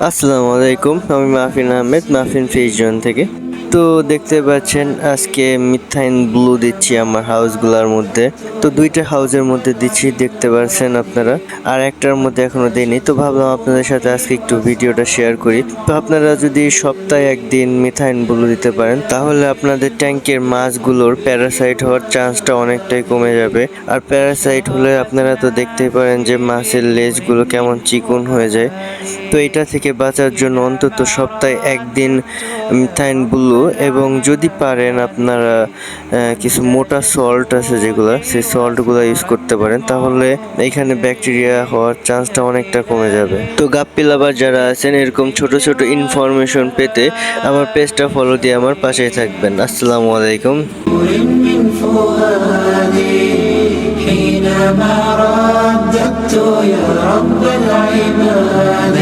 আসসালামু আলাইকুম, আমি মাহফিন আহমেদ, মাহফিন ফেস জোন থেকে। তো দেখতে পাচ্ছেন আজকে মিথাইন ব্লু দিচ্ছি আমার হাউসগুলোর মধ্যে। তো দুইটা হাউসের মধ্যে দিচ্ছি, দেখতে পাচ্ছেন আপনারা। আর একটার মধ্যে এখনো দিইনি, তো ভাবলাম আপনাদের সাথে আজকে একটু ভিডিওটা শেয়ার করি। তো আপনারা যদি সপ্তাহে একদিন মিথাইন ব্লু দিতে পারেন তাহলে আপনাদের ট্যাঙ্কের মাছগুলোর প্যারাসাইট হওয়ার চান্সটা অনেকটাই কমে যাবে। আর প্যারাসাইট হলে আপনারা তো দেখতেই পারেন যে মাছের লেজগুলো কেমন চিকন হয়ে যায়। তো এটা থেকে বাঁচার জন্য অন্তত সপ্তাহে একদিন মিথাইন ব্লু, এবং যদি পারেন আপনারা কিছু মোটা সল্ট আছে যেগুলো, সেই সল্টগুলো ইউজ করতে পারেন, তাহলে এখানে ব্যাকটেরিয়া হওয়ার চান্সটা অনেকটা কমে যাবে। তো গাপ্পি লাভার যারা আছেন এরকম ছোট ছোট ইনফরমেশন পেতে আমার পেজটা ফলো দিয়ে আমার পাশেই থাকবেন। আসসালামু আলাইকুম। حينما رددت يا رب العباد